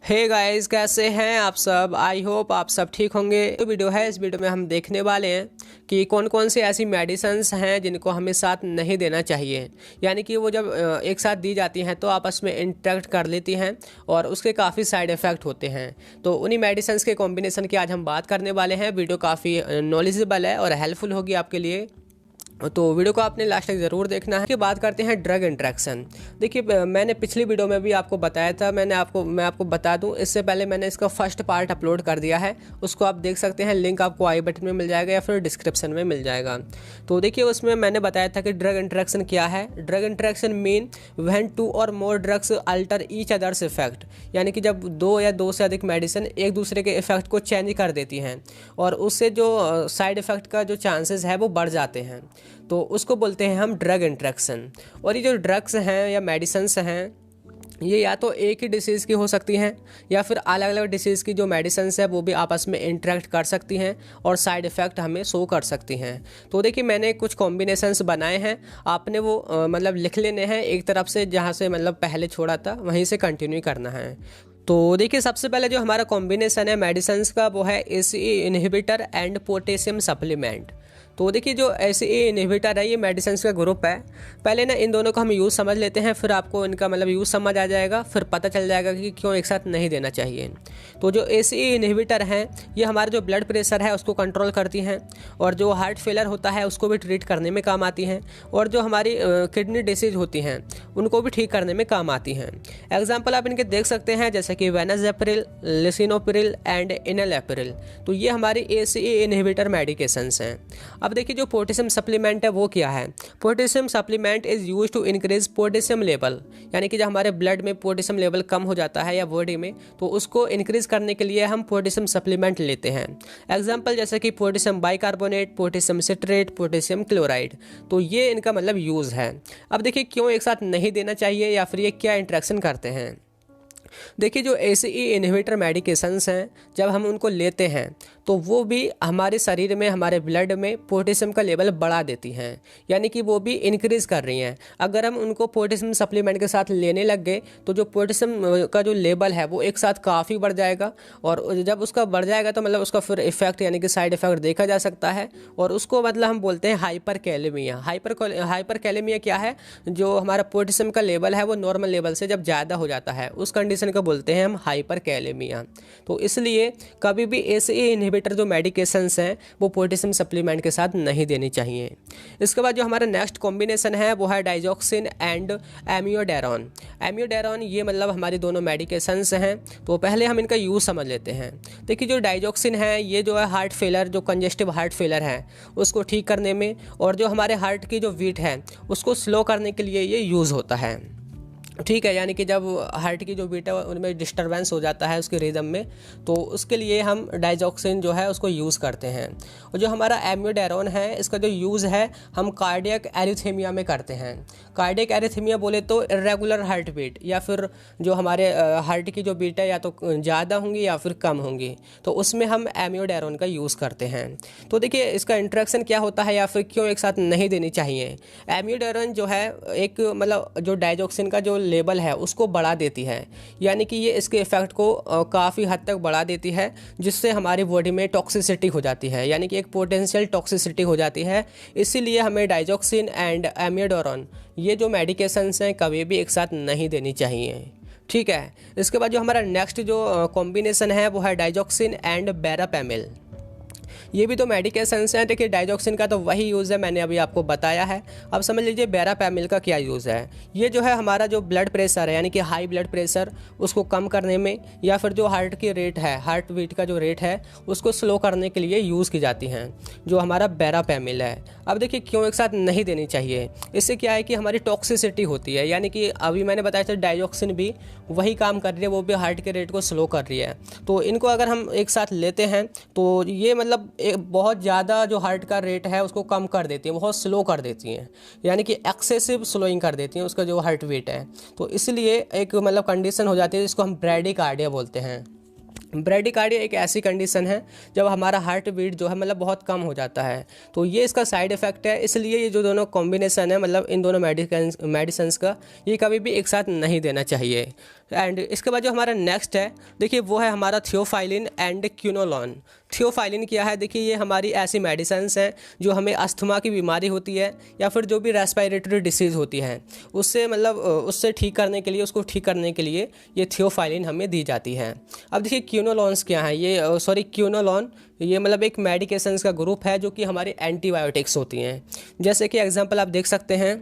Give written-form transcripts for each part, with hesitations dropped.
Hey guys, कैसे हैं आप सब। आई होप आप सब ठीक होंगे। तो वीडियो है, इस वीडियो में हम देखने वाले हैं कि कौन कौन सी ऐसी मेडिसिन्स हैं जिनको हमें साथ नहीं देना चाहिए। यानी कि वो जब एक साथ दी जाती हैं तो आपस में इंटरेक्ट कर लेती हैं और उसके काफ़ी साइड इफ़ेक्ट होते हैं। तो उन्हीं मेडिसिन्स के कॉम्बिनेशन की आज हम बात करने वाले हैं। वीडियो काफ़ी नॉलेजेबल है और हेल्पफुल होगी आपके लिए, तो वीडियो को आपने लास्ट तक ज़रूर देखना है। कि बात करते हैं ड्रग इंट्रैक्शन। देखिए, मैंने पिछली वीडियो में भी आपको बताया था। मैं आपको बता दूं, इससे पहले मैंने इसका फर्स्ट पार्ट अपलोड कर दिया है, उसको आप देख सकते हैं। लिंक आपको आई बटन में मिल जाएगा या फिर डिस्क्रिप्शन में मिल जाएगा। तो देखिए, उसमें मैंने बताया था कि ड्रग इंट्रैक्शन क्या है। Drug interaction mean when two और more drugs alter each other's effect, यानी कि जब दो या दो से अधिक मेडिसिन एक दूसरे के इफेक्ट को चेंज कर देती हैं और उससे जो साइड इफ़ेक्ट का जो चांसेस है वो बढ़ जाते हैं, तो उसको बोलते हैं हम ड्रग इंट्रैक्शन। और ये जो ड्रग्स हैं या मेडिसिन्स हैं, ये या तो एक ही डिसीज़ की हो सकती हैं या फिर अलग अलग डिसीज़ की जो मेडिसिन्स है वो भी आपस में इंटरेक्ट कर सकती हैं और साइड इफ़ेक्ट हमें शो कर सकती हैं। तो देखिए, मैंने कुछ कॉम्बिनेशंस बनाए हैं, आपने वो मतलब लिख लेने हैं एक तरफ से, जहाँ से मतलब पहले छोड़ा था वहीं से कंटिन्यू करना है। तो देखिए, सबसे पहले जो हमारा कॉम्बिनेशन है मेडिसिन्स का वो है ACE inhibitor and potassium supplement. तो देखिए, जो ACE इनहिबिटर है ये मेडिसिन्स का ग्रुप है। पहले ना इन दोनों का हम यूज़ समझ लेते हैं, फिर आपको इनका मतलब यूज़ समझ आ जाएगा, फिर पता चल जाएगा कि क्यों एक साथ नहीं देना चाहिए। तो जो ACE इनहिबिटर हैं ये हमारे जो ब्लड प्रेशर है उसको कंट्रोल करती हैं, और जो हार्ट फेलर होता है उसको भी ट्रीट करने में काम आती हैं, और जो हमारी किडनी डिसीज होती हैं उनको भी ठीक करने में काम आती हैं। एग्जाम्पल आप इनके देख सकते हैं, जैसे कि वेनाजेप्रिल, लिसिनोप्रिल एंड इनलेप्रिल। तो ये हमारी ACE इनहिबिटर मेडिकेशंस हैं। अब देखिए, जो पोटेशियम सप्लीमेंट है वो क्या है। Potassium supplement is use to increase potassium level, यानी कि जब हमारे ब्लड में पोटेशियम लेवल कम हो जाता है या बॉडी में, तो उसको इंक्रीज करने के लिए हम पोटेशियम सप्लीमेंट लेते हैं। एग्जाम्पल जैसे कि potassium bicarbonate, potassium citrate, potassium chloride. तो ये इनका मतलब यूज़ है। अब देखिए, क्यों एक साथ नहीं देना चाहिए या फिर ये क्या इंट्रैक्शन करते हैं। देखिए, जो ACE इनहिबिटर मेडिकेशंस हैं जब हम उनको लेते हैं तो वो भी हमारे शरीर में, हमारे ब्लड में पोटेशियम का लेवल बढ़ा देती हैं, यानी कि वो भी इंक्रीज़ कर रही हैं। अगर हम उनको पोटेशियम सप्लीमेंट के साथ लेने लग गए तो जो पोटेशियम का जो लेवल है वो एक साथ काफ़ी बढ़ जाएगा, और जब उसका बढ़ जाएगा तो मतलब उसका फिर इफेक्ट यानी कि साइड इफेक्ट देखा जा सकता है, और उसको मतलब हम बोलते हैं हाइपर कैलेमिया। हाइपर कैलेमिया क्या है, जो हमारा पोटेशियम का लेवल है वो नॉर्मल लेवल से जब ज़्यादा हो जाता है उस कंडीशन को बोलते हैं हम हाइपर कैलेमिया। तो इसलिए कभी भी ACE इनहिबिटर जो मेडिकेशंस हैं वो पोटेशियम सप्लीमेंट के साथ नहीं देनी चाहिए। इसके बाद जो हमारा नेक्स्ट कॉम्बिनेशन है वो है डाइजॉक्सिन एंड एमियोडेरॉन। एमियोडेरॉन ये मतलब हमारी दोनों मेडिकेशंस हैं। तो पहले हम इनका यूज़ समझ लेते हैं। देखिए, जो डाइजॉक्सिन है ये जो है हार्ट फेलर, जो कंजेस्टिव हार्ट फेलर है उसको ठीक करने में, और जो हमारे हार्ट की जो बीट है उसको स्लो करने के लिए ये यूज़ होता है। ठीक है, यानी कि जब हार्ट की जो बीट है उनमें डिस्टरबेंस हो जाता है उसके रिदम में, तो उसके लिए हम डाइजॉक्सिन जो है उसको यूज़ करते हैं। और जो हमारा एमियोडेरॉन है इसका जो यूज़ है हम कार्डियक एरिथमिया में करते हैं। कार्डियक एरिथमिया बोले तो इरेगुलर हार्ट बीट, या फिर जो हमारे हार्ट की जो बीट है या तो ज़्यादा होंगी या फिर कम होंगी, तो उसमें हम एमियोडेरॉन का यूज़ करते हैं। तो देखिए, इसका इंट्रैक्शन क्या होता है या फिर क्यों एक साथ नहीं देनी चाहिए। एमियोडेरॉन जो है एक मतलब जो डाइजॉक्सिन का जो लेवल है उसको बढ़ा देती है, यानी कि ये इसके इफेक्ट को काफ़ी हद तक बढ़ा देती है, जिससे हमारी बॉडी में टॉक्सिसिटी हो जाती है, यानी कि एक पोटेंशियल टॉक्सिसिटी हो जाती है। इसीलिए हमें डाइजॉक्सिन एंड एमियोडेरॉन ये जो मेडिकेशंस हैं कभी भी एक साथ नहीं देनी चाहिए। ठीक है, इसके बाद जो हमारा नेक्स्ट जो कॉम्बिनेशन है वो है डाइजॉक्सिन एंड बेरापेमिल। ये भी तो मेडिकेशंस हैं। देखिए, डाइजॉक्सिन का तो वही यूज़ है, मैंने अभी आपको बताया है। अब समझ लीजिए बेरापेमिल का क्या यूज़ है। ये जो है हमारा जो ब्लड प्रेशर है, यानी कि हाई ब्लड प्रेशर उसको कम करने में, या फिर जो हार्ट की रेट है, हार्ट बीट का जो रेट है उसको स्लो करने के लिए यूज़ की जाती हैं, जो हमारा बेरापेमिल है। अब देखिए, क्यों एक साथ नहीं देनी चाहिए। इससे क्या है कि हमारी टॉक्सिसिटी होती है, यानी कि अभी मैंने बताया था डाइजॉक्सिन भी वही काम कर रही है, वो भी हार्ट के रेट को स्लो कर रही है। तो इनको अगर हम एक साथ लेते हैं तो ये मतलब बहुत ज़्यादा जो हार्ट का रेट है उसको कम कर देती हैं, बहुत स्लो कर देती हैं, यानी कि एक्सेसिव स्लोइंग कर देती हैं उसका जो हार्ट बीट है। तो इसलिए एक मतलब कंडीशन हो जाती है जिसको हम ब्रैडिकार्डिया बोलते हैं। ब्रैडिकार्डिया एक ऐसी कंडीशन है जब हमारा हार्ट बीट जो है मतलब बहुत कम हो जाता है। तो ये इसका साइड इफ़ेक्ट है। इसलिए ये जो दोनों कॉम्बिनेशन है मतलब इन दोनों मेडिसिन्स का, ये कभी भी एक साथ नहीं देना चाहिए। एंड इसके बाद जो हमारा नेक्स्ट है देखिए वो है हमारा थियोफाइलिन एंड क्विनोलोन। थियोफाइलिन क्या है, देखिए ये हमारी ऐसी मेडिसिन्स हैं जो हमें अस्थमा की बीमारी होती है या फिर जो भी रेस्पिरेटरी डिसीज़ होती है उससे मतलब उससे ठीक करने के लिए, उसको ठीक करने के लिए ये थियोफाइलिन हमें दी जाती है। अब देखिए क्विनोलोन्स क्या हैं, ये क्विनोलोन ये मतलब एक मेडिकेशंस का ग्रुप है जो कि हमारी एंटीबायोटिक्स होती हैं। जैसे कि एग्जांपल आप देख सकते हैं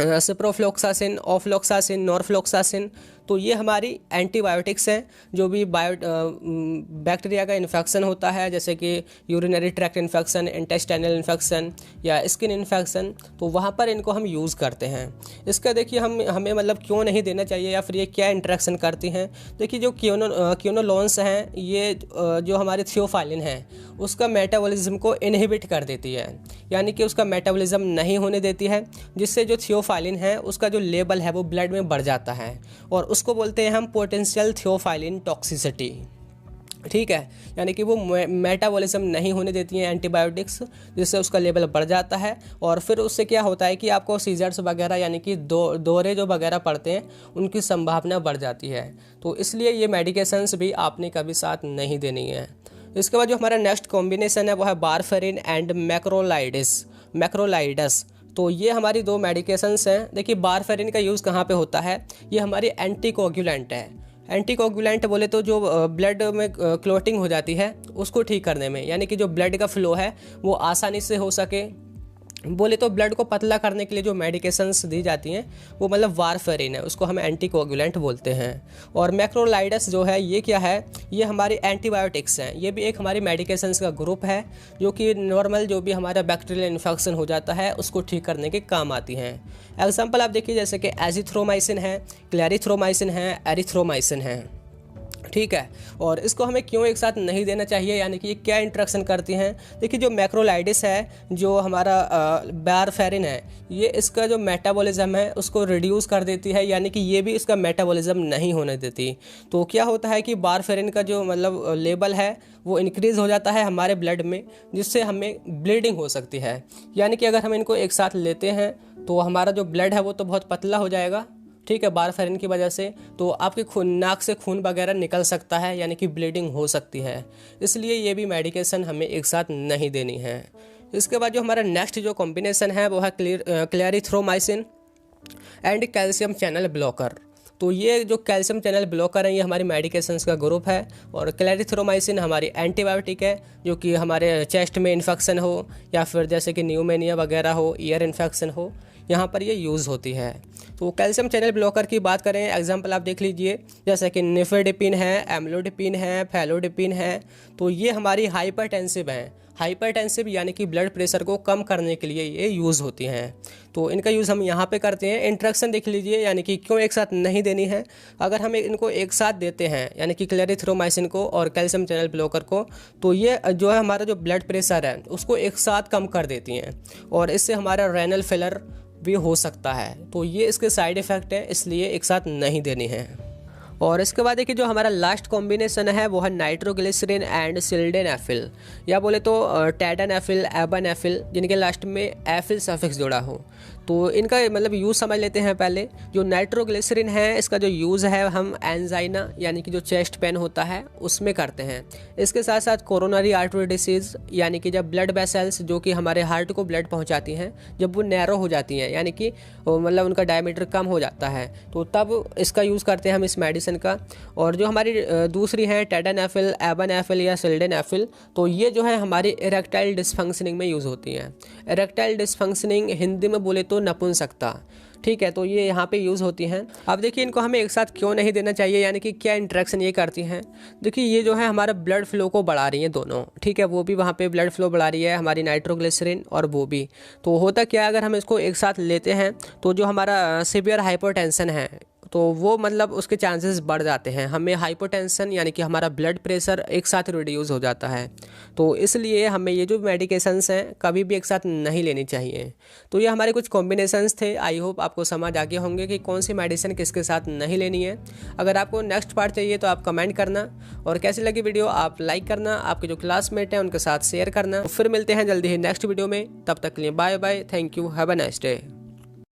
सिप्रोफ्लोक्सासिन, ऑफ्लोक्सासिन, नॉरफ्लोक्सासिन। तो ये हमारी एंटीबायोटिक्स हैं जो भी बैक्टीरिया का इन्फेक्शन होता है, जैसे कि urinary tract infection, intestinal infection या स्किन इन्फेक्शन, तो वहाँ पर इनको हम यूज़ करते हैं। इसका देखिए हमें मतलब क्यों नहीं देना चाहिए या फिर ये क्या इंटरेक्शन करती हैं। देखिए जो क्विनोलोन्स हैं ये जो हमारे थियोफाइलिन है उसका मेटाबॉलिज्म को इनहिबिट कर देती है, यानी कि उसका मेटाबॉलिज्म नहीं होने देती है, जिससे जो थियोफाइलिन है उसका जो लेवल है वो ब्लड में बढ़ जाता है और उसको बोलते हैं हम पोटेंशियल थियोफाइलिन टॉक्सिसिटी। ठीक है, यानी कि वो मेटाबॉलिज्म नहीं होने देती हैं एंटीबायोटिक्स, जिससे उसका लेवल बढ़ जाता है और फिर उससे क्या होता है कि आपको सीजर्स वगैरह यानी कि दौरे जो वगैरह पड़ते हैं उनकी संभावना बढ़ जाती है। तो इसलिए ये मेडिकेशंस भी आपने कभी साथ नहीं देनी है। इसके बाद जो हमारा नेक्स्ट कॉम्बिनेशन है वो है वारफेरिन एंड मैक्रोलाइडस। तो ये हमारी दो मेडिकेशंस हैं। देखिए वारफेरिन का यूज़ कहाँ पे होता है, ये हमारी एंटीकोगुलेंट है। एंटीकोगुलेंट बोले तो जो ब्लड में क्लॉटिंग हो जाती है उसको ठीक करने में, यानी कि जो ब्लड का फ्लो है वो आसानी से हो सके, बोले तो ब्लड को पतला करने के लिए जो मेडिकेशंस दी जाती हैं वो मतलब वारफेरिन है, उसको हम एंटीकोगुलेंट बोलते हैं। और मैक्रोलाइडस जो है ये क्या है, ये हमारी एंटीबायोटिक्स हैं। ये भी एक हमारी मेडिकेशंस का ग्रुप है जो कि नॉर्मल जो भी हमारा बैक्टीरियल इन्फेक्शन हो जाता है उसको ठीक करने के काम आती हैं। एग्जाम्पल आप देखिए जैसे कि एजिथ्रोमाइसिन है, क्लैरिथ्रोमाइसिन है, एरिथ्रोमाइसिन है। ठीक है, और इसको हमें क्यों एक साथ नहीं देना चाहिए, यानी कि ये क्या इंट्रैक्शन करती हैं। देखिए जो मैक्रोलाइडिस है, जो हमारा वारफेरिन है, ये इसका जो मेटाबॉलिज्म है उसको रिड्यूस कर देती है, यानी कि ये भी इसका मेटाबॉलिज्म नहीं होने देती। तो क्या होता है कि वारफेरिन का जो मतलब लेवल है वो इंक्रीज़ हो जाता है हमारे ब्लड में, जिससे हमें ब्लीडिंग हो सकती है। यानी कि अगर हम इनको एक साथ लेते हैं तो हमारा जो ब्लड है वो तो बहुत पतला हो जाएगा, ठीक है, वारफेरिन की वजह से। तो आपके नाक से खून वगैरह निकल सकता है, यानी कि ब्लीडिंग हो सकती है। इसलिए ये भी मेडिकेशन हमें एक साथ नहीं देनी है। इसके बाद जो हमारा नेक्स्ट जो कॉम्बिनेशन है वो है clarithromycin and calcium channel blocker. तो ये जो कैल्शियम चैनल ब्लॉकर है ये हमारी मेडिकेशंस का ग्रुप है और क्लैरिथ्रोमाइसिन हमारी एंटीबायोटिक है, जो कि हमारे चेस्ट में इन्फेक्शन हो या फिर जैसे कि न्यूमोनिया वगैरह हो, ईयर इन्फेक्शन हो, यहाँ पर ये यूज़ होती है। तो कैल्शियम चैनल ब्लॉकर की बात करें, एग्जांपल आप देख लीजिए जैसे कि निफेडिपिन है, एम्लोडिपिन है, फेलोडिपिन है। तो ये हमारी हाइपरटेंसिव हैं। हाइपरटेंसिव यानी कि ब्लड प्रेशर को कम करने के लिए ये यूज़ होती हैं। तो इनका यूज़ हम यहाँ पे करते हैं। इंट्रैक्शन देख लीजिए, यानी कि क्यों एक साथ नहीं देनी है। अगर हम इनको एक साथ देते हैं यानी कि क्लैरिथ्रोमाइसिन को और कैल्शियम चैनल ब्लॉकर को, तो ये जो है हमारा जो ब्लड प्रेशर है उसको एक साथ कम कर देती हैं और इससे हमारा रेनल फेलर भी हो सकता है। तो ये इसके साइड इफ़ेक्ट है, इसलिए एक साथ नहीं देनी है। और इसके बाद देखिए जो हमारा लास्ट कॉम्बिनेशन है वो है नाइट्रोग्लिसरीन एंड सिल्डेनाफिल, या बोले तो टैडनाफिल, एबनाफिल, जिनके लास्ट में एफिल सफिक्स जुड़ा हो। तो इनका मतलब यूज़ समझ लेते हैं पहले। जो नाइट्रोग्लिसरीन है इसका जो यूज़ है हम एंजाइना यानी कि जो चेस्ट पेन होता है उसमें करते हैं। इसके साथ साथ कोरोनरी आर्टरी डिसीज़, यानी कि जब ब्लड वेसल्स जो कि हमारे हार्ट को ब्लड पहुंचाती हैं जब वो नैरो हो जाती हैं, यानी कि मतलब उनका डायमीटर कम हो जाता है, तो तब इसका यूज़ करते हैं हम इस मेडिसिन का। और जो हमारी दूसरी है टैडनाफिल, एबनाफिल या सिल्डेनाफिल, तो ये जो है हमारी इरेक्टाइल डिसफंक्शनिंग में यूज़ होती हैं। इरेक्टाइल डिसफंक्शनिंग हिंदी में बोले तो नपुंसकता, ठीक है, तो ये यहाँ पे यूज़ होती हैं। अब देखिए इनको हमें एक साथ क्यों नहीं देना चाहिए, यानी कि क्या इंटरेक्शन ये करती हैं। देखिए ये जो है हमारा ब्लड फ्लो को बढ़ा रही हैं दोनों, ठीक है, वो भी वहाँ पे ब्लड फ्लो बढ़ा रही है हमारी नाइट्रोग्लिसरीन और वो भी। तो होता क्या है अगर हम इसको एक साथ लेते हैं तो जो हमारा सीवियर हाइपरटेंशन है तो वो मतलब उसके चांसेस बढ़ जाते हैं। हमें हाइपोटेंशन यानी कि हमारा ब्लड प्रेशर एक साथ रिड्यूस हो जाता है। तो इसलिए हमें ये जो मेडिकेशंस हैं कभी भी एक साथ नहीं लेनी चाहिए। तो ये हमारे कुछ कॉम्बिनेशंस थे। आई होप आपको समझ आ गए होंगे कि कौन सी मेडिसिन किसके साथ नहीं लेनी है। अगर आपको नेक्स्ट पार्ट चाहिए तो आप कमेंट करना, और कैसी लगी वीडियो आप लाइक करना, आपके जो क्लासमेट हैं उनके साथ शेयर करना। फिर मिलते हैं जल्दी ही नेक्स्ट वीडियो में, तब तक के लिए bye bye, thank you, have a nice day.